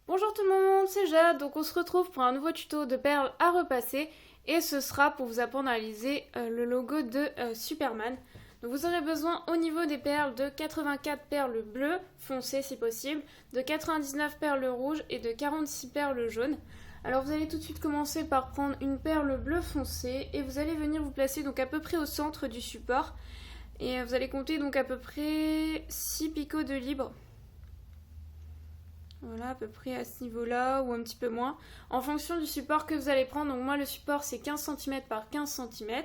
Bonjour tout le monde, c'est Jade, donc on se retrouve pour un nouveau tuto de perles à repasser et ce sera pour vous apprendre à réaliser le logo de Superman. Donc vous aurez besoin au niveau des perles de 84 perles bleues foncées si possible, de 99 perles rouges et de 46 perles jaunes. Alors vous allez tout de suite commencer par prendre une perle bleue foncée et vous allez venir vous placer donc à peu près au centre du support et vous allez compter donc à peu près 6 picots de libre. Voilà, à peu près à ce niveau-là ou un petit peu moins. En fonction du support que vous allez prendre. Donc moi, le support, c'est 15 cm par 15 cm.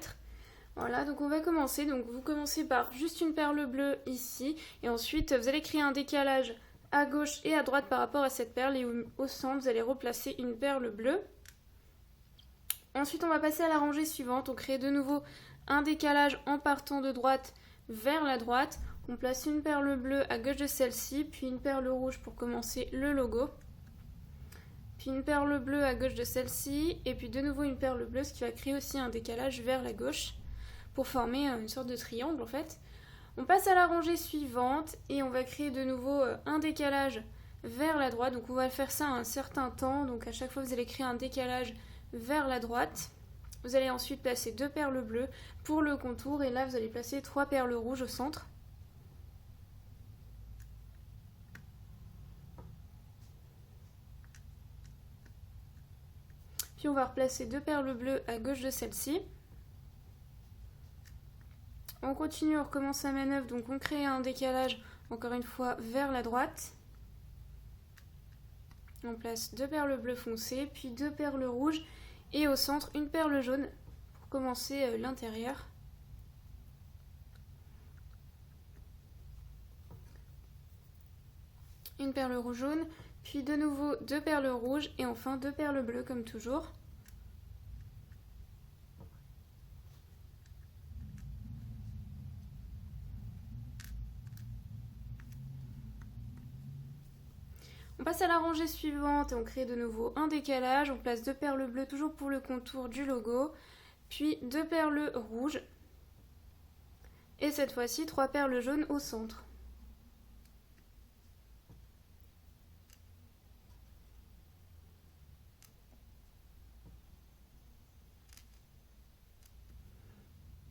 Voilà, donc on va commencer. Donc vous commencez par juste une perle bleue ici. Et ensuite, vous allez créer un décalage à gauche et à droite par rapport à cette perle. Et au centre, vous allez replacer une perle bleue. Ensuite, on va passer à la rangée suivante. On crée de nouveau un décalage en partant de droite vers la droite. On place une perle bleue à gauche de celle-ci, puis une perle rouge pour commencer le logo. Puis une perle bleue à gauche de celle-ci, et puis de nouveau une perle bleue, ce qui va créer aussi un décalage vers la gauche pour former une sorte de triangle en fait. On passe à la rangée suivante et on va créer de nouveau un décalage vers la droite. Donc on va faire ça un certain temps. Donc à chaque fois vous allez créer un décalage vers la droite. Vous allez ensuite placer deux perles bleues pour le contour et là vous allez placer trois perles rouges au centre. Puis on va replacer deux perles bleues à gauche de celle-ci. On continue, on recommence la manœuvre, donc on crée un décalage encore une fois vers la droite. On place deux perles bleues foncées, puis deux perles rouges et au centre une perle jaune pour commencer l'intérieur. Une perle rouge jaune, puis de nouveau deux perles rouges et enfin deux perles bleues comme toujours. On passe à la rangée suivante et on crée de nouveau un décalage. On place deux perles bleues toujours pour le contour du logo, puis deux perles rouges et cette fois-ci trois perles jaunes au centre.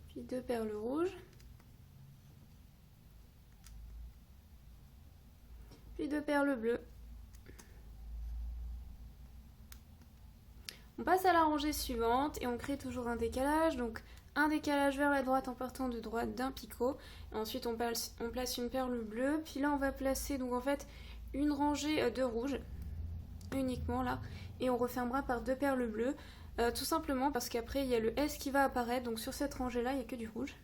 Puis deux perles rouges, puis deux perles bleues. On passe à la rangée suivante et on crée toujours un décalage, donc un décalage vers la droite en partant de droite d'un picot. Et ensuite on place une perle bleue, puis là on va placer donc en fait une rangée de rouge uniquement là, et on refermera par deux perles bleues, tout simplement parce qu'après il y a le S qui va apparaître, donc sur cette rangée là il n'y a que du rouge.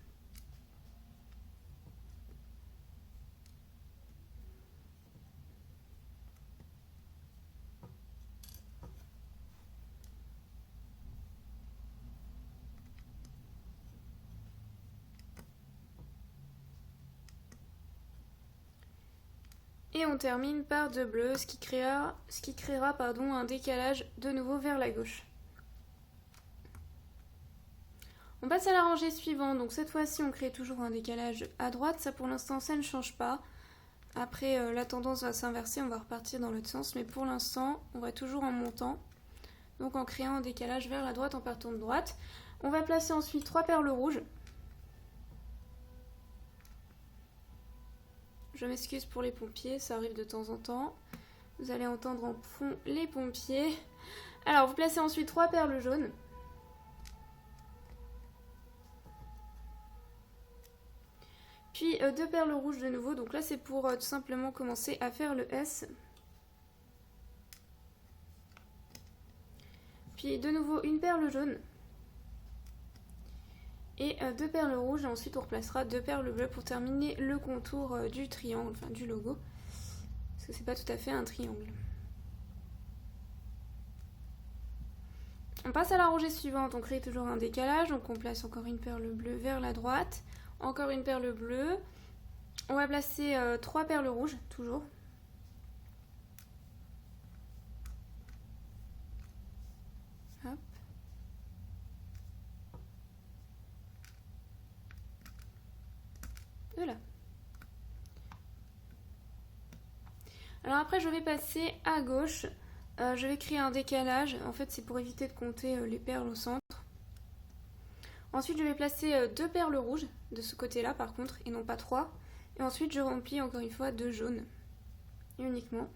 Et on termine par deux bleus, ce qui créera un décalage de nouveau vers la gauche. On passe à la rangée suivante, donc cette fois-ci on crée toujours un décalage à droite, ça pour l'instant ça ne change pas. Après la tendance va s'inverser, on va repartir dans l'autre sens, mais pour l'instant on va toujours en montant, donc en créant un décalage vers la droite en partant de droite. On va placer ensuite trois perles rouges. Je m'excuse pour les pompiers, ça arrive de temps en temps. Vous allez entendre en fond les pompiers. Alors vous placez ensuite trois perles jaunes. Puis deux perles rouges de nouveau, donc là c'est pour tout simplement commencer à faire le S. Puis de nouveau une perle jaune. Et deux perles rouges, et ensuite on replacera deux perles bleues pour terminer le contour du triangle, enfin du logo. Parce que c'est pas tout à fait un triangle. On passe à la rangée suivante, on crée toujours un décalage, donc on place encore une perle bleue vers la droite, encore une perle bleue. On va placer trois perles rouges, toujours. Hop. Voilà. Alors après, je vais passer à gauche. Je vais créer un décalage. En fait, c'est pour éviter de compter les perles au centre. Ensuite, je vais placer 2 perles rouges de ce côté-là, par contre, et non pas 3. Et ensuite, je remplis encore une fois 2 jaunes uniquement.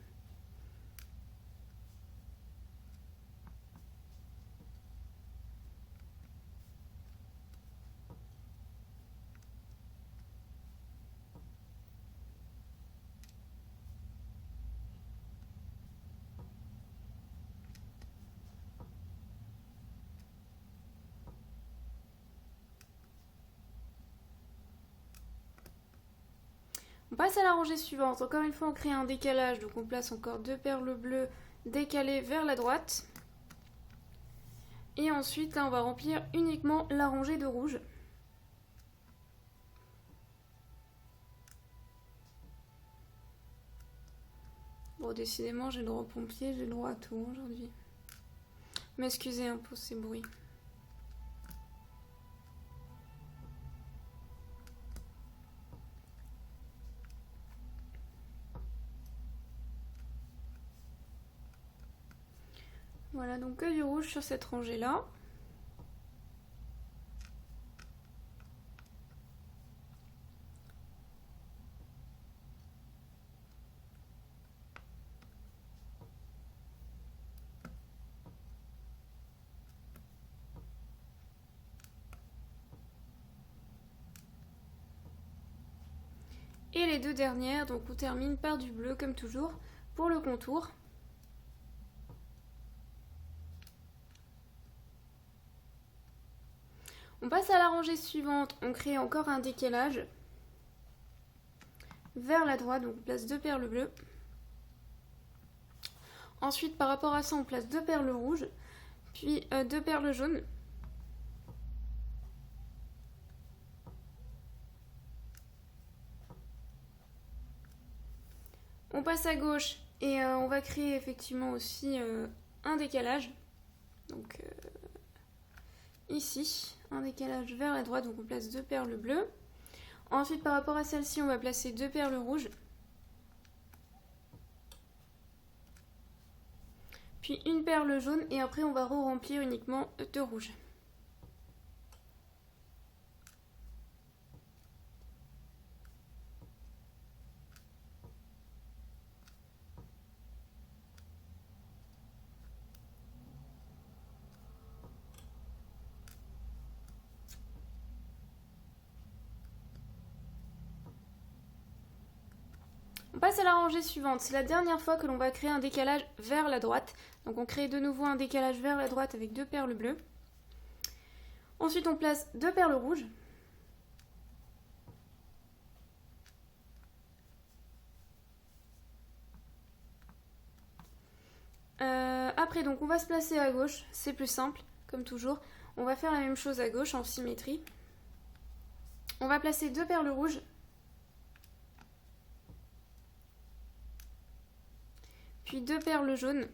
On passe à la rangée suivante. Encore une fois, on crée un décalage. Donc on place encore 2 perles bleues décalées vers la droite. Et ensuite, là, on va remplir uniquement la rangée de rouge. Bon, décidément, j'ai le droit au pompier, j'ai le droit à tout aujourd'hui. M'excusez un peu ces bruits. Voilà, donc que du rouge sur cette rangée-là. Et les 2 dernières, donc on termine par du bleu comme toujours pour le contour. On passe à la rangée suivante, on crée encore un décalage vers la droite, donc on place 2 perles bleues. Ensuite, par rapport à ça, on place 2 perles rouges, puis 2 perles jaunes. On passe à gauche et on va créer effectivement aussi un décalage. Donc ici, un décalage vers la droite, donc on place 2 perles bleues. Ensuite, par rapport à celle-ci, on va placer 2 perles rouges. Puis une perle jaune et après on va re-remplir uniquement de rouge. On passe à la rangée suivante. C'est la dernière fois que l'on va créer un décalage vers la droite. Donc on crée de nouveau un décalage vers la droite avec 2 perles bleues. Ensuite on place 2 perles rouges. Après donc on va se placer à gauche, c'est plus simple comme toujours. On va faire la même chose à gauche en symétrie. On va placer 2 perles rouges. Puis 2 perles jaunes.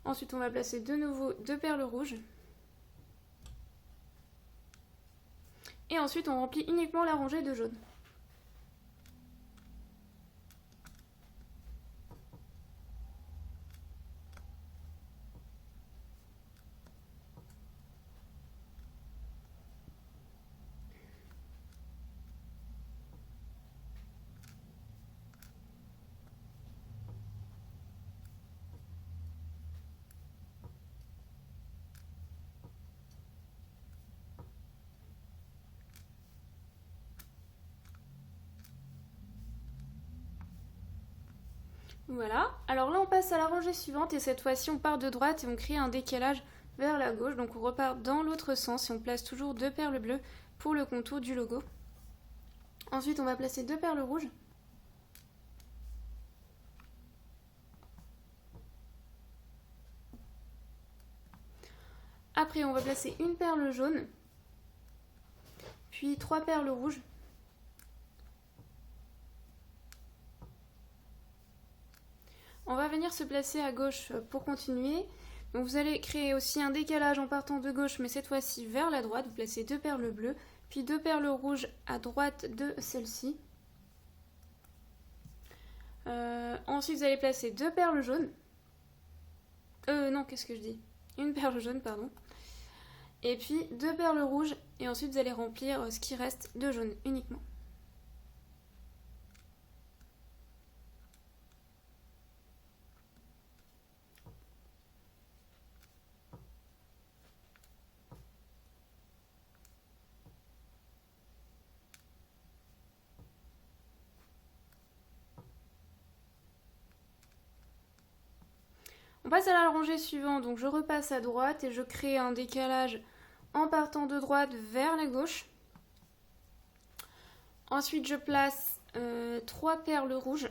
Ensuite, on va placer de nouveau 2 perles rouges. Et ensuite, on remplit uniquement la rangée de jaune. Voilà, alors là on passe à la rangée suivante et cette fois-ci on part de droite et on crée un décalage vers la gauche. Donc on repart dans l'autre sens et on place toujours 2 perles bleues pour le contour du logo. Ensuite on va placer 2 perles rouges. Après on va placer une perle jaune, puis 3 perles rouges. On va venir se placer à gauche pour continuer, Donc vous allez créer aussi un décalage en partant de gauche, mais cette fois-ci vers la droite. Vous placez 2 perles bleues, puis 2 perles rouges à droite de celle-ci. Ensuite, vous allez placer 2 perles jaunes. Non, qu'est-ce que je dis? Une perle jaune, pardon. Et puis 2 perles rouges. Et ensuite, vous allez remplir ce qui reste de jaune uniquement. On passe à la rangée suivante, donc je repasse à droite et je crée un décalage en partant de droite vers la gauche. Ensuite, je place 3 perles rouges.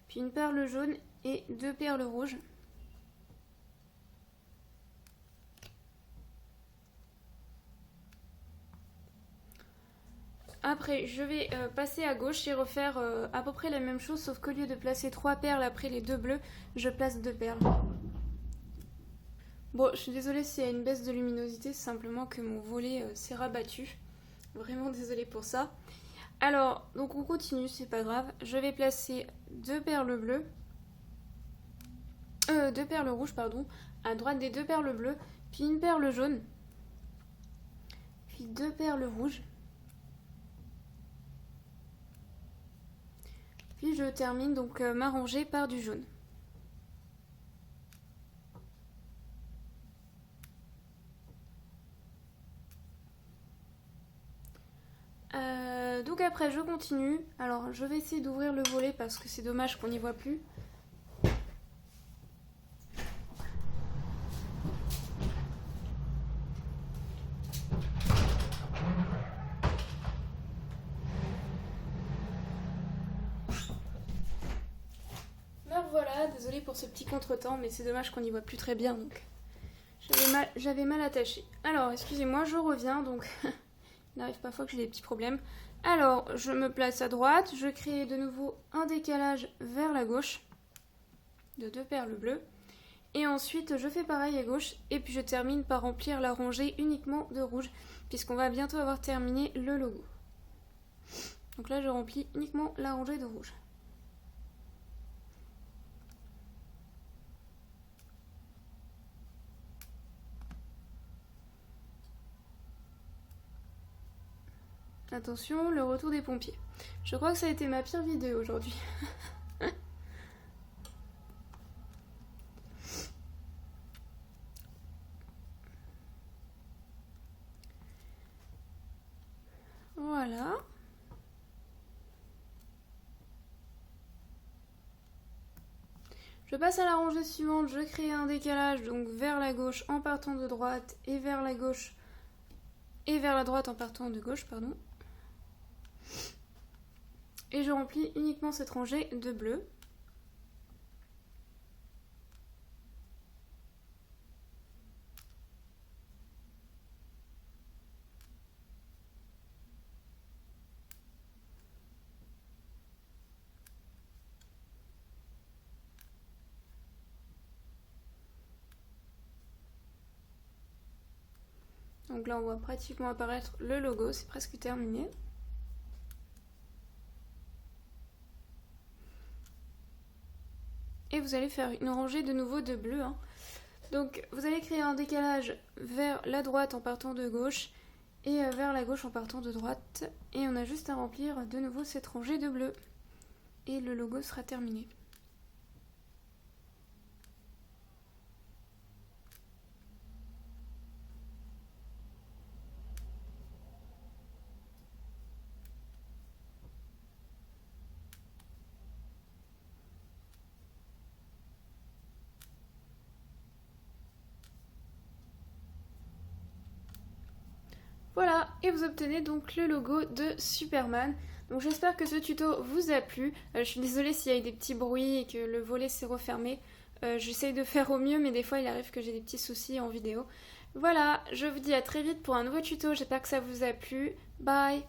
Puis une perle jaune et 2 perles rouges. Après, je vais passer à gauche et refaire à peu près la même chose, sauf qu'au lieu de placer 3 perles après les 2 bleus, je place 2 perles. Bon, je suis désolée s'il y a une baisse de luminosité, c'est simplement que mon volet s'est rabattu. Vraiment désolée pour ça. Alors, donc on continue, c'est pas grave. Je vais placer 2 perles bleues. 2 perles rouges, pardon, à droite des 2 perles bleues, puis une perle jaune, puis 2 perles rouges. Puis je termine donc ma rangée par du jaune. Donc après je continue. Alors je vais essayer d'ouvrir le volet parce que c'est dommage qu'on n'y voit plus. Voilà, désolée pour ce petit contretemps, mais c'est dommage qu'on n'y voit plus très bien, donc j'avais mal attaché. Alors, excusez-moi, je reviens, donc il arrive parfois que j'ai des petits problèmes. Alors, je me place à droite, je crée de nouveau un décalage vers la gauche de 2 perles bleues. Et ensuite, je fais pareil à gauche, et puis je termine par remplir la rangée uniquement de rouge, puisqu'on va bientôt avoir terminé le logo. Donc là, je remplis uniquement la rangée de rouge. Attention, le retour des pompiers. Je crois que ça a été ma pire vidéo aujourd'hui. Voilà. Je passe à la rangée suivante, je crée un décalage donc vers la gauche en partant de droite et vers la gauche et vers la droite en partant de gauche, pardon. Et je remplis uniquement cette rangée de bleu. Donc là on voit pratiquement apparaître le logo, c'est presque terminé. Et vous allez faire une rangée de nouveau de bleu. Donc vous allez créer un décalage vers la droite en partant de gauche et vers la gauche en partant de droite. Et on a juste à remplir de nouveau cette rangée de bleu. Et le logo sera terminé. Voilà, et vous obtenez donc le logo de Superman. Donc j'espère que ce tuto vous a plu. Je suis désolée s'il y a eu des petits bruits et que le volet s'est refermé. J'essaye de faire au mieux, mais des fois il arrive que j'ai des petits soucis en vidéo. Voilà, je vous dis à très vite pour un nouveau tuto. J'espère que ça vous a plu. Bye!